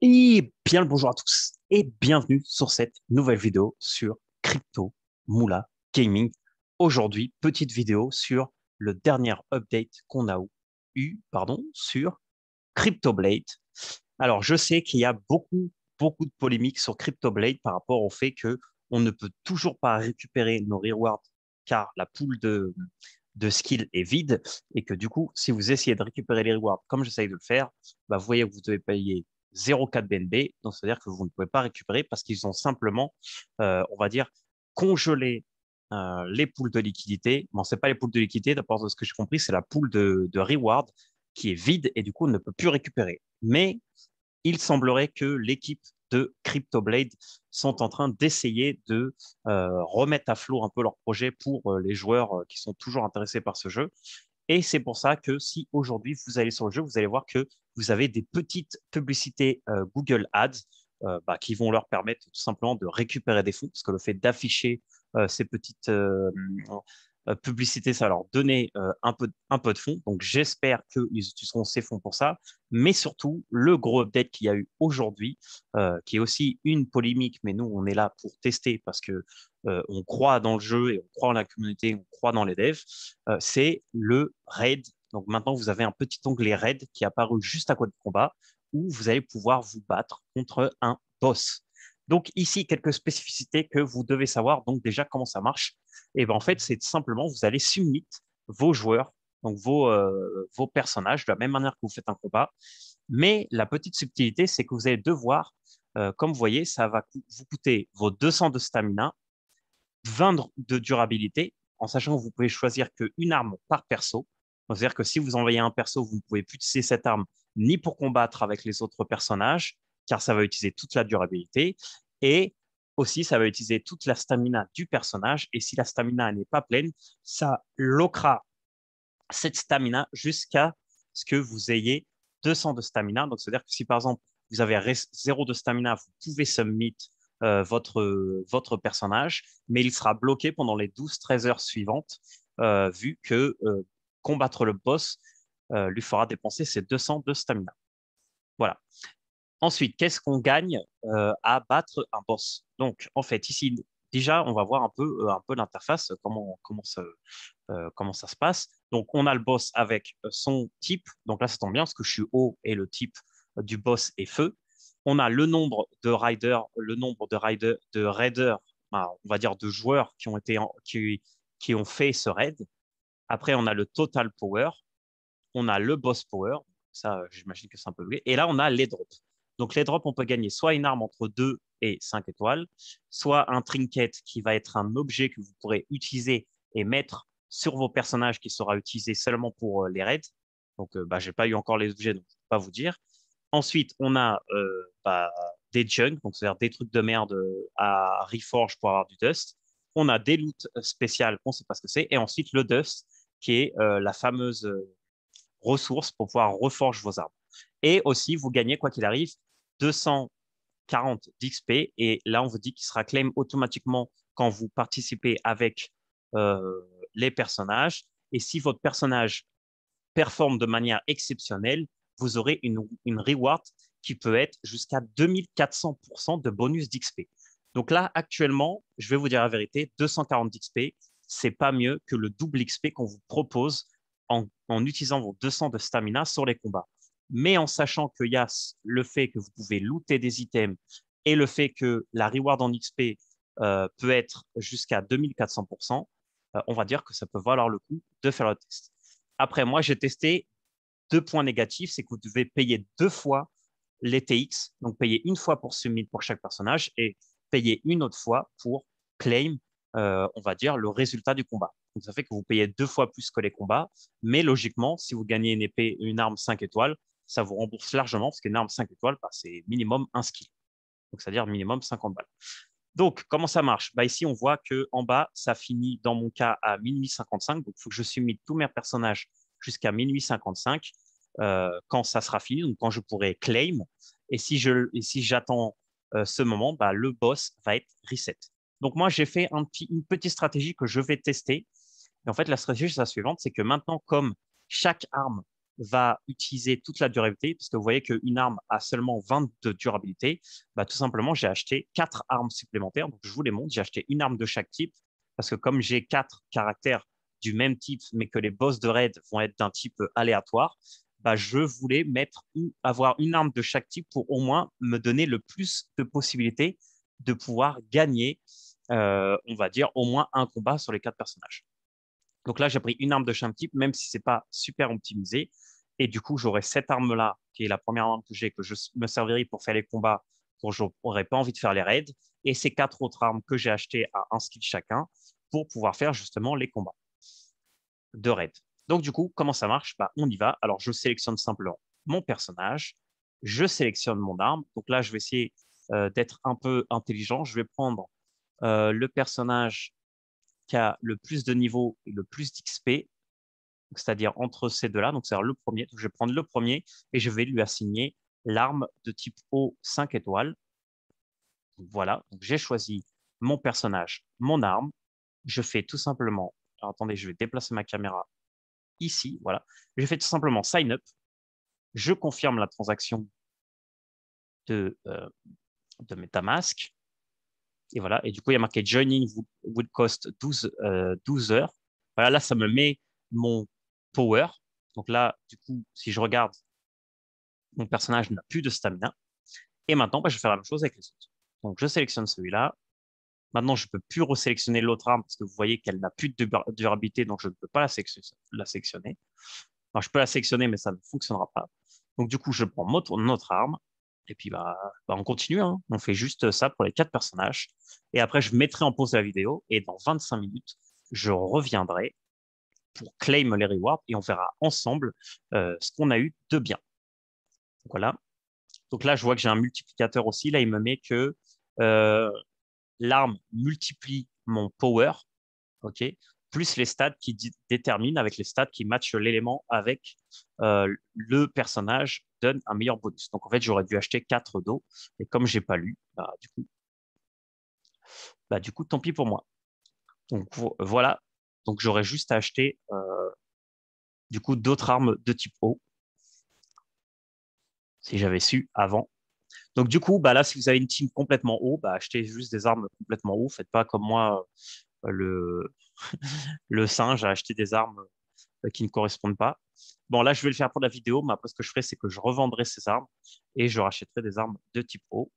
Et bien le bonjour à tous et bienvenue sur cette nouvelle vidéo sur Crypto Moula Gaming. Aujourd'hui, petite vidéo sur le dernier update qu'on a eu sur CryptoBlade. Alors, je sais qu'il y a beaucoup de polémiques sur CryptoBlade par rapport au fait que on ne peut toujours pas récupérer nos rewards car la pool de skills est vide et que du coup, si vous essayez de récupérer les rewards comme j'essaye de le faire, bah, vous voyez que vous devez payer 0,4 BNB, donc c'est-à-dire que vous ne pouvez pas récupérer parce qu'ils ont simplement, on va dire, congelé les pools de liquidité. Bon, c'est pas les pools de liquidité, d'abord de ce que j'ai compris, c'est la pool de reward qui est vide et du coup on ne peut plus récupérer. Mais il semblerait que l'équipe de CryptoBlade sont en train d'essayer de remettre à flot un peu leur projet pour les joueurs qui sont toujours intéressés par ce jeu. Et c'est pour ça que si aujourd'hui vous allez sur le jeu, vous allez voir que vous avez des petites publicités Google Ads qui vont leur permettre tout simplement de récupérer des fonds, parce que le fait d'afficher ces petites publicités, ça va leur donner un peu de fonds. Donc j'espère qu'ils utiliseront ces fonds pour ça. Mais surtout, le gros update qu'il y a eu aujourd'hui, qui est aussi une polémique, mais nous, on est là pour tester parce que on croit dans le jeu et on croit en la communauté, on croit dans les devs, c'est le raid. Donc maintenant, vous avez un petit onglet raid qui est apparu juste à côté de combat où vous allez pouvoir vous battre contre un boss. Donc ici, quelques spécificités que vous devez savoir. Donc déjà, comment ça marche? Et ben en fait, c'est simplement, vous allez submit vos joueurs, donc vos personnages, de la même manière que vous faites un combat. Mais la petite subtilité, c'est que vous allez devoir, comme vous voyez, ça va vous coûter vos 200 de stamina, 20 de durabilité, en sachant que vous pouvez choisir qu'une arme par perso. C'est-à-dire que si vous envoyez un perso, vous ne pouvez plus utiliser cette arme ni pour combattre avec les autres personnages, car ça va utiliser toute la durabilité, et aussi ça va utiliser toute la stamina du personnage, et si la stamina n'est pas pleine, ça loquera cette stamina jusqu'à ce que vous ayez 200 de stamina. Donc, c'est-à-dire que si par exemple vous avez 0 de stamina, vous pouvez submit votre personnage, mais il sera bloqué pendant les 12-13 heures suivantes, vu que combattre le boss lui fera dépenser ses 200 de stamina. Voilà. Ensuite, qu'est-ce qu'on gagne à battre un boss? Donc, en fait, ici, déjà, on va voir un peu l'interface, comment ça se passe. Donc, on a le boss avec son type. Donc là, ça tombe bien parce que je suis haut et le type du boss est feu. On a le nombre de riders, de raiders, on va dire de joueurs qui ont fait ce raid. Après, on a le total power. On a le boss power. Ça, j'imagine que c'est un peu vrai. Et là, on a les drops. Donc, les drops, on peut gagner soit une arme entre 2 et 5 étoiles, soit un trinket qui va être un objet que vous pourrez utiliser et mettre sur vos personnages qui sera utilisé seulement pour les raids. Donc, je n'ai pas eu encore les objets, donc je ne peux pas vous dire. Ensuite, on a des junk, donc c'est-à-dire des trucs de merde à Reforge pour avoir du dust. On a des loots spéciales, on ne sait pas ce que c'est. Et ensuite, le dust, qui est la fameuse ressources pour pouvoir reforger vos armes. Et aussi, vous gagnez, quoi qu'il arrive, 240 d'XP. Et là, on vous dit qu'il sera claim automatiquement quand vous participez avec les personnages. Et si votre personnage performe de manière exceptionnelle, vous aurez une reward qui peut être jusqu'à 2400% de bonus d'XP. Donc là, actuellement, je vais vous dire la vérité, 240 d'XP, c'est pas mieux que le double XP qu'on vous propose en utilisant vos 200 de stamina sur les combats. Mais en sachant qu'il y a le fait que vous pouvez looter des items et le fait que la reward en XP peut être jusqu'à 2400%, on va dire que ça peut valoir le coup de faire le test. Après, moi, j'ai testé deux points négatifs, c'est que vous devez payer deux fois les TX, donc payer une fois pour submit pour chaque personnage et payer une autre fois pour claim, on va dire, le résultat du combat. Donc ça fait que vous payez deux fois plus que les combats, mais logiquement, si vous gagnez une épée, une arme 5 étoiles, ça vous rembourse largement parce qu'une arme 5 étoiles, c'est minimum un skill. Donc c'est-à-dire minimum 50 balles. Donc, comment ça marche? Ici, on voit que en bas, ça finit dans mon cas à minuit 55. Donc, il faut que je submite tous mes personnages jusqu'à minuit 55 quand ça sera fini, donc quand je pourrai claim. Et si j'attends ce moment, le boss va être reset. Donc, moi, j'ai fait une petite stratégie que je vais tester. Et en fait, la stratégie, c'est la suivante, c'est que maintenant, comme chaque arme va utiliser toute la durabilité, parce que vous voyez qu'une arme a seulement 20 de durabilité, bah, tout simplement, j'ai acheté 4 armes supplémentaires. Donc, je vous les montre. J'ai acheté une arme de chaque type, parce que comme j'ai 4 caractères du même type, mais que les boss de raid vont être d'un type aléatoire, bah, je voulais avoir une arme de chaque type pour au moins me donner le plus de possibilités de pouvoir gagner, on va dire, au moins un combat sur les 4 personnages. Donc là, j'ai pris une arme de chaque type, même si c'est pas super optimisé. Et du coup, j'aurai cette arme-là, qui est la première arme que j'ai, que je me servirai pour faire les combats, quand je n'aurai pas envie de faire les raids. Et ces 4 autres armes que j'ai achetées à un skill chacun pour pouvoir faire justement les combats de raid. Donc du coup, comment ça marche? Bah, on y va. Alors, je sélectionne simplement mon personnage, je sélectionne mon arme. Donc là, je vais essayer d'être un peu intelligent. Je vais prendre le personnage qui a le plus de niveau et le plus d'XP, c'est-à-dire entre ces deux-là. Donc, c'est le premier. Donc, je vais prendre le premier et je vais lui assigner l'arme de type O 5 étoiles. Donc, voilà. Donc, j'ai choisi mon personnage, mon arme. Je fais tout simplement. Alors, attendez, je vais déplacer ma caméra ici. Voilà. Je fais tout simplement sign up. Je confirme la transaction de, euh, de MetaMask. Et voilà. Et du coup, il y a marqué joining would cost 12 heures. Voilà, là, ça me met mon power. Donc là, du coup, si je regarde, mon personnage n'a plus de stamina. Et maintenant, bah, je vais faire la même chose avec les autres. Donc, je sélectionne celui-là. Maintenant, je ne peux plus resélectionner l'autre arme parce que vous voyez qu'elle n'a plus de durabilité, donc je ne peux pas la sélectionner. Enfin, je peux la sélectionner, mais ça ne fonctionnera pas. Donc, du coup, je prends notre arme. Et puis, on continue, hein. On fait juste ça pour les 4 personnages. Et après, je mettrai en pause la vidéo. Et dans 25 minutes, je reviendrai pour claim les rewards. Et on verra ensemble ce qu'on a eu de bien. Voilà. Donc là, je vois que j'ai un multiplicateur aussi. Là, il me met que euh, l'arme multiplie mon power, ok, plus les stats qui déterminent avec les stats qui matchent l'élément avec le personnage donne un meilleur bonus. Donc en fait, j'aurais dû acheter 4 d'eau, et comme j'ai pas lu, du coup, tant pis pour moi. Donc voilà. Donc j'aurais juste à acheter du coup d'autres armes de type eau si j'avais su avant. Donc du coup, bah là, si vous avez une team complètement haut, bah achetez juste des armes complètement haut. Faites pas comme moi, le le singe a acheté des armes qui ne correspondent pas. Bon, là, je vais le faire pour la vidéo, mais après, ce que je ferai, c'est que je revendrai ces armes et je rachèterai des armes de type haut.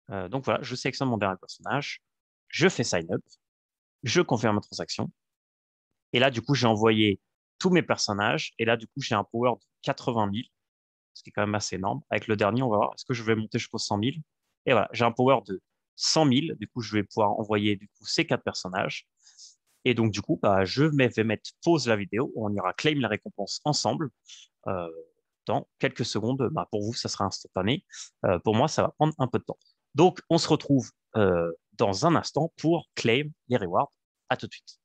Donc voilà, je sélectionne mon dernier personnage, je fais sign up, je confirme ma transaction. Et là, du coup, j'ai envoyé tous mes personnages. Et là, du coup, j'ai un power de 80 000, ce qui est quand même assez énorme. Avec le dernier, on va voir, est-ce que je vais monter jusqu'aux 100 000? Et voilà, j'ai un power de 100 000. Du coup, je vais pouvoir envoyer du coup, ces 4 personnages. Et donc, du coup, bah, je vais mettre pause la vidéo. On ira claim la récompense ensemble euh, dans quelques secondes. Bah, pour vous, ça sera instantané. Pour moi, ça va prendre un peu de temps. Donc, on se retrouve dans un instant pour claim les rewards. À tout de suite.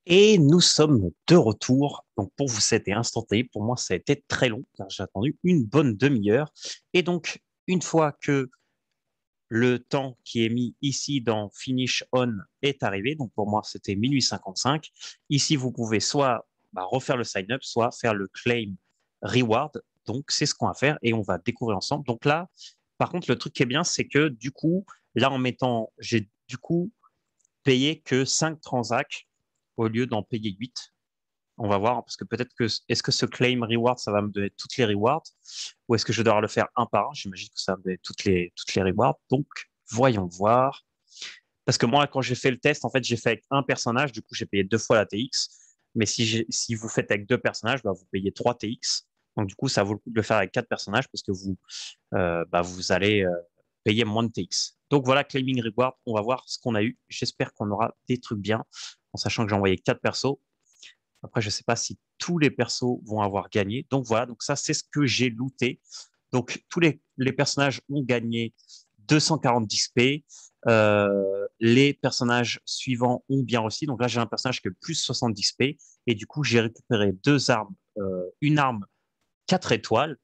Et nous sommes de retour. Donc, pour vous, c'était instantané. Pour moi, ça a été très long, car j'ai attendu une bonne demi-heure. Et donc, une fois que le temps qui est mis ici dans Finish On est arrivé. Donc pour moi, c'était minuit 55. Ici, vous pouvez soit refaire le sign-up, soit faire le claim reward. Donc c'est ce qu'on va faire et on va découvrir ensemble. Donc là, par contre, le truc qui est bien, c'est que du coup, là, j'ai du coup payé que 5 transacts au lieu d'en payer 8. On va voir, parce que peut-être que, est-ce que ce claim reward, ça va me donner toutes les rewards, ou est-ce que je dois le faire un par un? J'imagine que ça va me donner toutes les rewards. Donc, voyons voir. Parce que moi, quand j'ai fait le test, en fait, j'ai fait avec un personnage, du coup, j'ai payé 2 fois la TX. Mais si vous faites avec 2 personnages, bah, vous payez 3 TX. Donc, du coup, ça vaut le coup de le faire avec 4 personnages parce que vous allez payer moins de TX. Donc, voilà, claiming reward. On va voir ce qu'on a eu. J'espère qu'on aura des trucs bien, en sachant que j'ai envoyé 4 persos. Après, je ne sais pas si tous les persos vont avoir gagné. Donc voilà, donc ça, c'est ce que j'ai looté. Donc tous les personnages ont gagné 240 XP. Les personnages suivants ont bien aussi. Donc là, j'ai un personnage qui a plus 70 XP. Et du coup, j'ai récupéré 2 armes. Une arme 4 étoiles.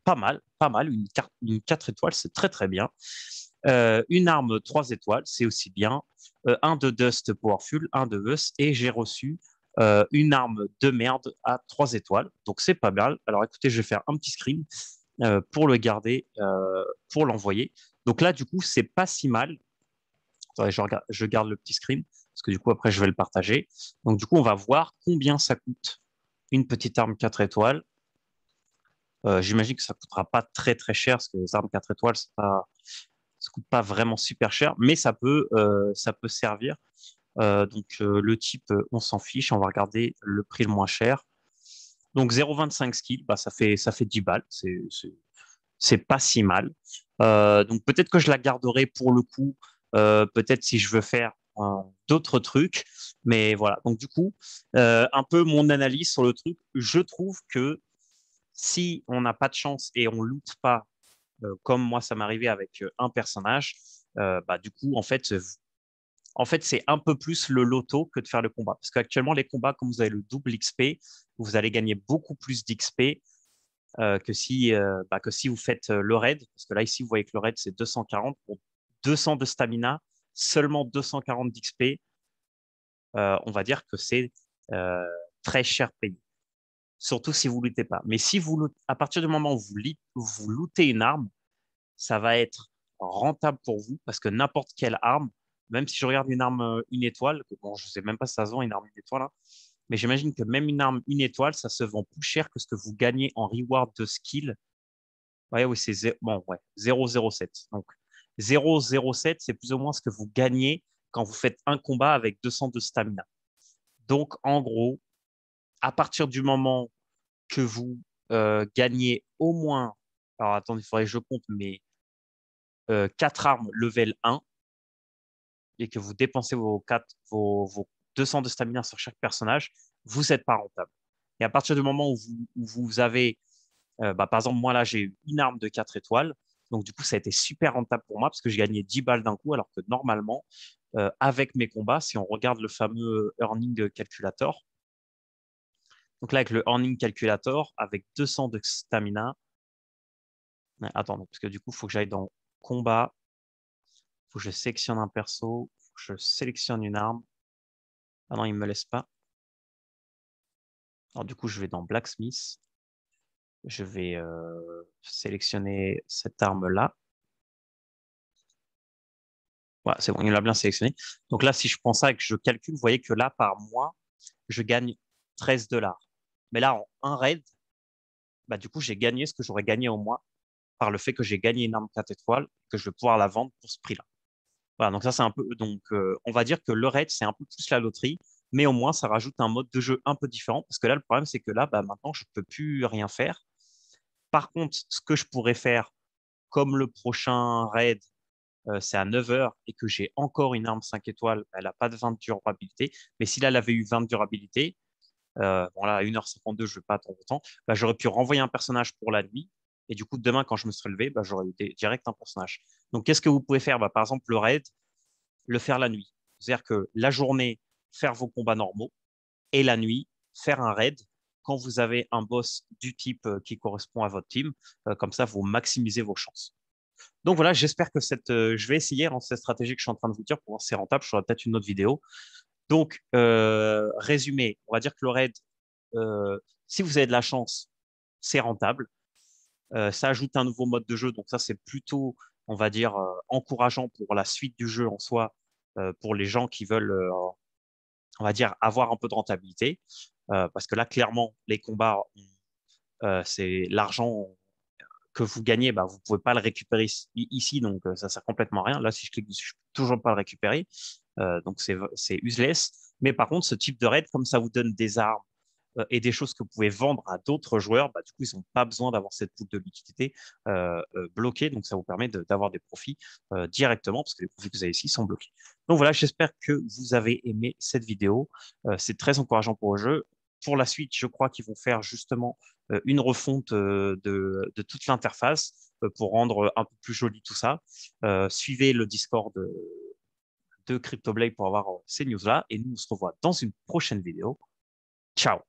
Pas mal, pas mal. Une 4 étoiles, c'est très, très bien. Une arme 3 étoiles, c'est aussi bien. Un de Dust Powerful, un de Us. Et j'ai reçu une arme de merde à 3 étoiles. Donc, c'est pas mal. Alors, écoutez, je vais faire un petit screen pour le garder, pour l'envoyer. Donc là, du coup, c'est pas si mal. Attendez, je garde le petit screen parce que du coup, après, je vais le partager. Donc, du coup, on va voir combien ça coûte une petite arme 4 étoiles. J'imagine que ça coûtera pas très très cher parce que les armes 4 étoiles, ça coûte pas vraiment super cher, mais ça peut servir. Le type, on s'en fiche. On va regarder le prix le moins cher. Donc 0,25 skills, bah, ça fait 10 balles. C'est pas si mal. Donc peut-être que je la garderai pour le coup, peut-être si je veux faire d'autres trucs. Mais voilà. Donc du coup, un peu mon analyse sur le truc, je trouve que si on n'a pas de chance et on loot pas, comme moi ça m'arrivait avec un personnage, bah du coup en fait c'est un peu plus le loto que de faire le combat. Parce qu'actuellement les combats, comme vous avez le double XP, vous allez gagner beaucoup plus d'XP que si vous faites le raid. Parce que là, ici, vous voyez que le raid, c'est 240 pour 200 de stamina, seulement 240 d'XP. On va dire que c'est euh, très cher payé. Surtout si vous ne lootez pas. Mais si à partir du moment où vous lootez une arme, ça va être rentable pour vous parce que n'importe quelle arme, même si je regarde une arme une étoile, bon, je ne sais même pas si ça se vend une arme une étoile, hein, mais j'imagine que même une arme une étoile, ça se vend plus cher que ce que vous gagnez en reward de skill. Ouais, oui, bon, ouais, 0,07. Donc, 0,07, c'est plus ou moins ce que vous gagnez quand vous faites un combat avec 200 de stamina. Donc, en gros, à partir du moment que vous gagnez au moins, alors attendez, il faudrait que je compte, mais 4 armes level 1 et que vous dépensez vos 200 de stamina sur chaque personnage, vous n'êtes pas rentable. Et à partir du moment où vous avez par exemple, moi, là, j'ai eu une arme de 4 étoiles. Donc, du coup, ça a été super rentable pour moi parce que j'ai gagné 10 balles d'un coup, alors que normalement, avec mes combats, si on regarde le fameux Earning Calculator, donc là, avec le Earning Calculator, avec 200 de stamina, attendez, parce que du coup, il faut que j'aille dans combat, il faut que je sélectionne un perso, il faut que je sélectionne une arme. Ah non, il ne me laisse pas. Alors, du coup, je vais dans Blacksmith. Je vais sélectionner cette arme-là. Voilà, c'est bon, il l'a bien sélectionné. Donc là, si je prends ça et que je calcule, vous voyez que là, par mois, je gagne 13 $. Mais là, en un raid, bah, du coup, j'ai gagné ce que j'aurais gagné au mois par le fait que j'ai gagné une arme 4 étoiles, que je vais pouvoir la vendre pour ce prix-là. Voilà, donc ça, c'est un peu. Donc, on va dire que le raid, c'est un peu plus la loterie, mais au moins, ça rajoute un mode de jeu un peu différent. Parce que là, le problème, c'est que là, bah, maintenant, je ne peux plus rien faire. Par contre, ce que je pourrais faire, comme le prochain raid, c'est à 9 heures et que j'ai encore une arme 5 étoiles, elle n'a pas de 20 de durabilité. Mais si là, elle avait eu 20 de durabilité, bon là, à 1h52, je ne vais pas attendre autant, bah, j'aurais pu renvoyer un personnage pour la nuit. Et du coup, demain, quand je me serais levé, bah, j'aurais eu direct un personnage. Donc, qu'est-ce que vous pouvez faire? Bah, par exemple, le raid, le faire la nuit. C'est-à-dire que la journée, faire vos combats normaux et la nuit, faire un raid quand vous avez un boss du type qui correspond à votre team. Comme ça, vous maximisez vos chances. Donc voilà, j'espère que je vais essayer cette stratégie que je suis en train de vous dire pour voir si c'est rentable. Je ferai peut-être une autre vidéo. Donc, résumé, on va dire que le raid, si vous avez de la chance, c'est rentable. Ça ajoute un nouveau mode de jeu, donc ça c'est plutôt, on va dire, encourageant pour la suite du jeu en soi, pour les gens qui veulent, on va dire, avoir un peu de rentabilité. Parce que là, clairement, les combats, c'est l'argent que vous gagnez, bah, vous ne pouvez pas le récupérer ici, donc ça sert complètement à rien. Là, si je clique dessus, je ne peux toujours pas le récupérer. Donc, c'est useless. Mais par contre, ce type de raid, comme ça vous donne des armes et des choses que vous pouvez vendre à d'autres joueurs, bah, du coup, ils n'ont pas besoin d'avoir cette pool de liquidité bloquée. Donc, ça vous permet d'avoir des profits directement, parce que les profits que vous avez ici sont bloqués. Donc voilà, j'espère que vous avez aimé cette vidéo. C'est très encourageant pour le jeu. Pour la suite, je crois qu'ils vont faire justement une refonte de toute l'interface pour rendre un peu plus joli tout ça. Suivez le Discord de CryptoBlade pour avoir ces news-là. Et nous, on se revoit dans une prochaine vidéo. Ciao!